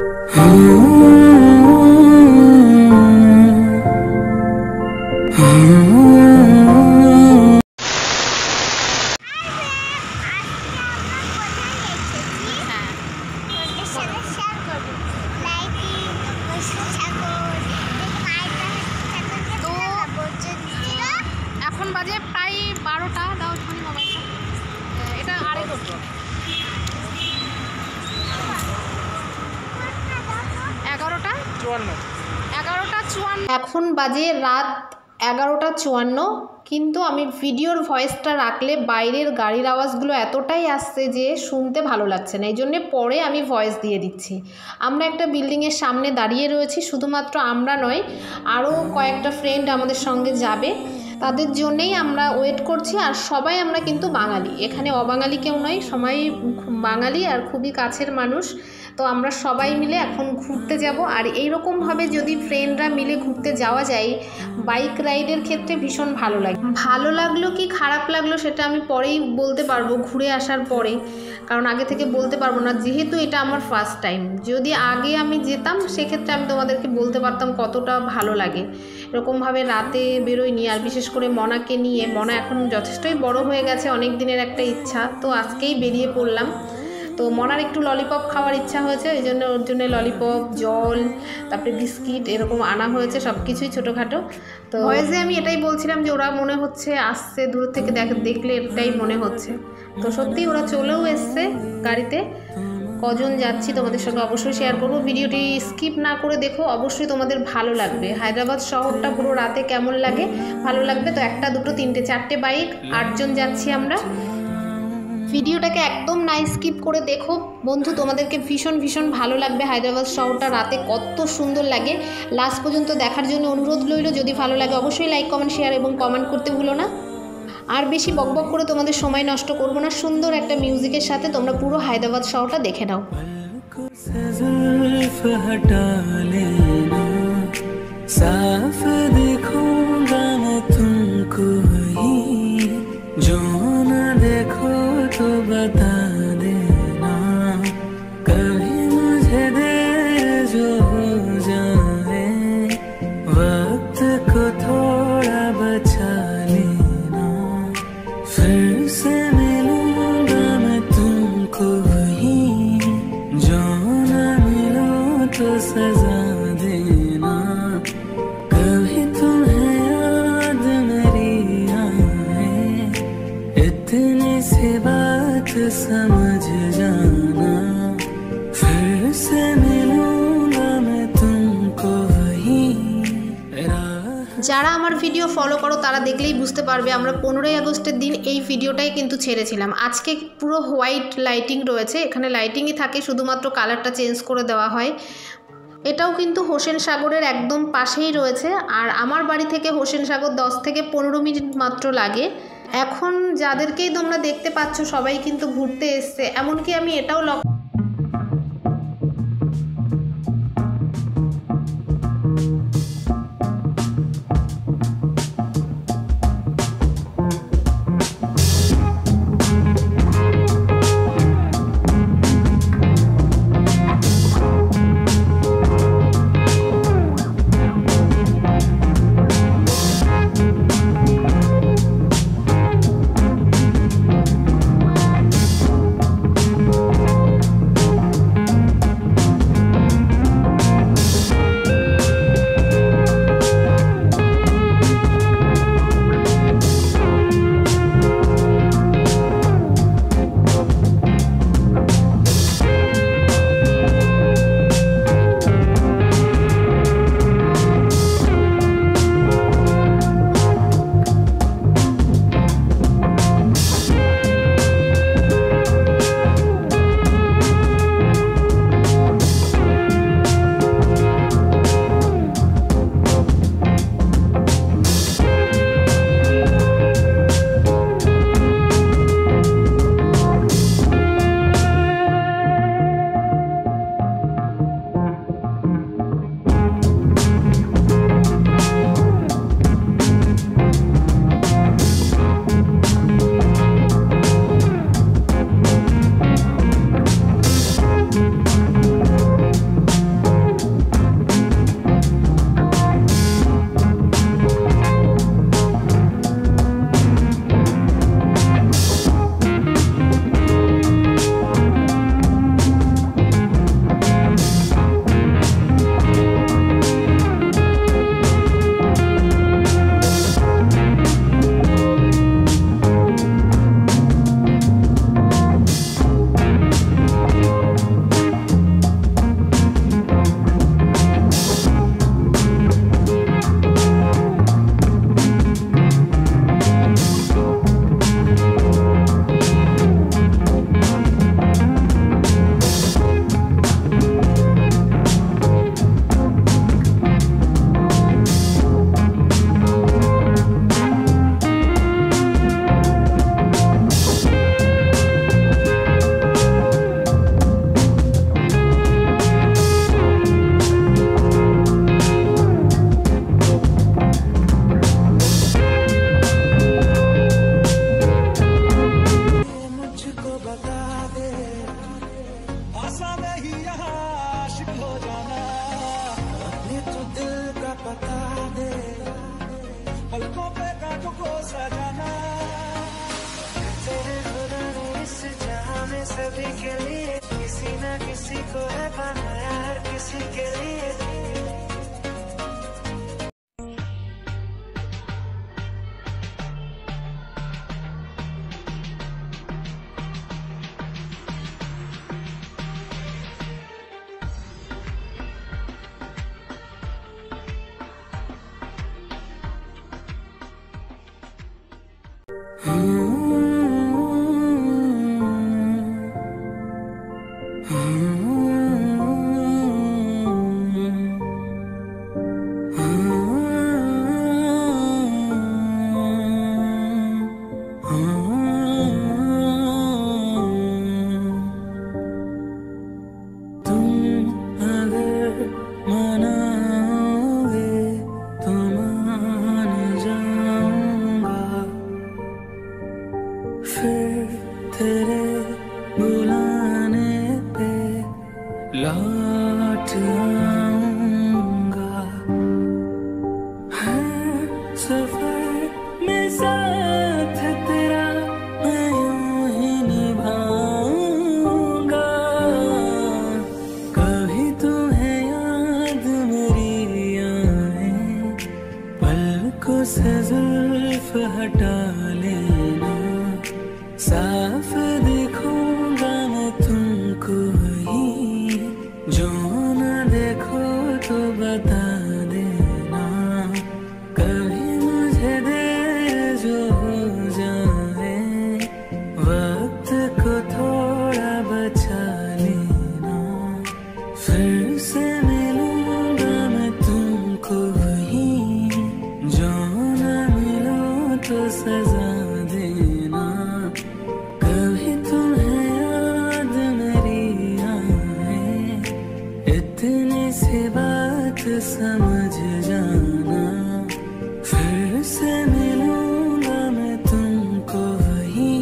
এখন বাজে প্রায় 12টা। দাও ওখানে মোবাইলটা, এটা আরে করবো 11:54। এখন বাজে রাত 11:54, কিন্তু আমি ভিডিওর ভয়েসটা রাখলে বাইরের গাড়ির আওয়াজগুলো এতটাই আসছে যে শুনতে ভালো লাগছে না, এই জন্যে পরে আমি ভয়েস দিয়ে দিচ্ছি। আমরা একটা বিল্ডিংয়ের সামনে দাঁড়িয়ে রয়েছি, শুধুমাত্র আমরা নয়, আরও কয়েকটা ফ্রেন্ড আমাদের সঙ্গে যাবে, তাদের জন্যেই আমরা ওয়েট করছি। আর সবাই আমরা কিন্তু বাঙালি, এখানে অবাঙালি কেউ নয়, সবাই বাঙালি আর খুবই কাছের মানুষ। তো আমরা সবাই মিলে এখন ঘুরতে যাব। আর এইরকমভাবে যদি ফ্রেন্ডরা মিলে ঘুরতে যাওয়া যায়, বাইক রাইডের ক্ষেত্রে ভীষণ ভালো লাগে। ভালো লাগলো কি খারাপ লাগলো সেটা আমি পরেই বলতে পারবো, ঘুরে আসার পরে, কারণ আগে থেকে বলতে পারবো না, যেহেতু এটা আমার ফার্স্ট টাইম। যদি আগে আমি যেতাম সেক্ষেত্রে আমি তোমাদেরকে বলতে পারতাম কতটা ভালো লাগে। এরকমভাবে রাতে বেরোয়নি, আর বিশেষ করে মনাকে নিয়ে। মনা এখন যথেষ্টই বড় হয়ে গেছে, অনেক দিনের একটা ইচ্ছা, তো আজকেই বেরিয়ে পড়লাম। তো মনার একটু ললিপপ খাওয়ার ইচ্ছা হয়েছে, ওই জন্য ওর জন্য ললিপপ, জল, তারপরে বিস্কিট এরকম আনা হয়েছে, সব কিছুই ছোটোখাটো। তো ভয়েসে আমি এটাই বলছিলাম যে ওরা মনে হচ্ছে আসছে দূর থেকে, দেখলে এটাই মনে হচ্ছে। তো সত্যি ওরা চলেও এসছে গাড়িতে। কজন যাচ্ছি তোমাদের সঙ্গে অবশ্যই শেয়ার করবো, ভিডিওটি স্কিপ না করে দেখো, অবশ্যই তোমাদের ভালো লাগবে। হায়দ্রাবাদ শহরটা পুরো রাতে কেমন লাগে ভালো লাগবে। তো 1, 2, 3, 4টে বাইক, 8 জন যাচ্ছি আমরা। ভিডিওটাকে একদম না স্কিপ করে দেখো বন্ধু, তোমাদেরকে ভীষণ ভীষণ ভালো লাগবে। হায়দ্রাবাদ শহরটা রাতে কত সুন্দর লাগে, লাস্ট পর্যন্ত দেখার জন্য অনুরোধ রইল। যদি ভালো লাগে অবশ্যই লাইক, কমেন্ট, শেয়ার এবং কমেন্ট করতে ভুলো না। আর বেশি বকবক করে তোমাদের সময় নষ্ট করবো না, সুন্দর একটা মিউজিকের সাথে তোমরা পুরো হায়দ্রাবাদ শহরটা দেখে নাও। साफ देखूंगा मैं तुमको ही, जो न देखो तो बता देना, कभी मुझे दे जो हो जाए, वक्त को थोड़ा बचा लेना, फिर से मिलूंगा मैं तुमको ही, जो न मिलो तो सजा देना, कभी तुम्हें याद मेरी आए, इतनी सी बात समझ जाना, फिर से मिलूंगा मैं तुमको वही। যারা আমার ভিডিও ফলো করো তারা দেখলেই বুঝতে পারবে, আমরা 15ই আগস্টের দিন এই ভিডিওটাই কিন্তু ছেড়েছিলাম। আজকে পুরো হোয়াইট লাইটিং রয়েছে, এখানে লাইটিংই থাকে, শুধুমাত্র কালারটা চেঞ্জ করে দেওয়া হয়। এটাও কিন্তু হোসেন সাগরের একদম পাশেই রয়েছে, আর আমার বাড়ি থেকে হোসেন সাগর 10 থেকে 15 মিনিট মাত্র লাগে। এখন যাদেরকেই তোমরা দেখতে পাচ্ছ সবাই কিন্তু ঘুরতে এসছে, এমনকি আমি এটাও सजाना तेरे खुदा ने इस जहां में सभी के लिए किसी न किसी को है बनाया हर किसी के लिए तेरे बुलाने पे लौट आऊंगा हर सफर में साथ तेरा मैं यूं ही निभाऊंगा कभी तुम्हें याद मेरी आए पलकों से जुल्फ हटा लेना साफ देखूंगा मैं तुमको ही जो न देखो तो बता देना कभी मुझे देर जो हो जाए वक्त को थोड़ा बचा लेना फिर से मिलूंगा मैं तुमको ही जो न मिलो तो सजा देना कभी तुम्हें याद मेरी आए इतनी सी बात समझ जाना फिर से मिलूंगा मैं तुमको वही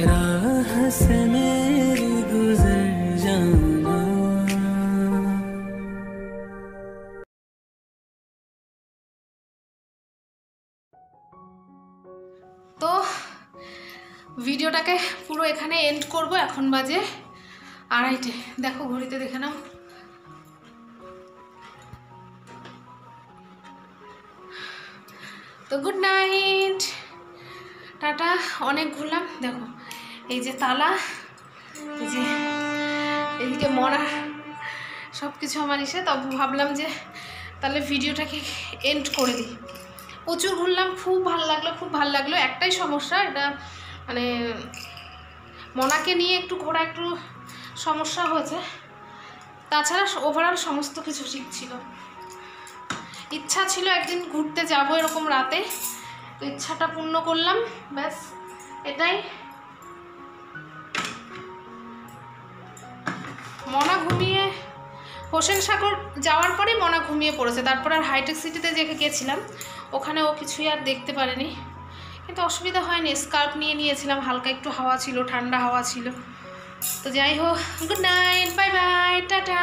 राह से मेरी गुजर जाना তো ভিডিওটাকে পুরো এখানে এন্ড করব। এখন বাজে 2:30। দেখো ঘড়িতে দেখে নাও। তো গুড নাইট, টাটা। অনেক ঘুরলাম। দেখো এই যে তালা, এই যে এদিকে মরা, সব কিছু আমার এসে, তবে ভাবলাম যে তাহলে ভিডিওটাকে এন্ড করে দিই। প্রচুর ঘুরলাম, খুব ভালো লাগলো, খুব ভালো লাগলো। একটাই সমস্যা, এটা মানে মনাকে নিয়ে একটু ঘোরা একটু সমস্যা হয়েছে, তাছাড়া ওভারঅল সমস্ত কিছু ঠিক ছিল। ইচ্ছা ছিল একদিন ঘুরতে যাব এরকম রাতে, তো ইচ্ছাটা পূর্ণ করলাম, ব্যাস এটাই। মনা ঘুমিয়ে, হোসেন সাগর যাওয়ার পরেই মনা ঘুমিয়ে পড়েছে। তারপর আর হাইটেক সিটিতে যে গেছিলাম ওখানে ও কিছুই আর দেখতে পারেনি, কিন্তু অসুবিধা হয়নি। স্কার্ফ নিয়ে নিয়েছিলাম, হালকা একটু হাওয়া ছিল, ঠান্ডা হাওয়া ছিল। তো যাই হোক, good night, bye bye, tata.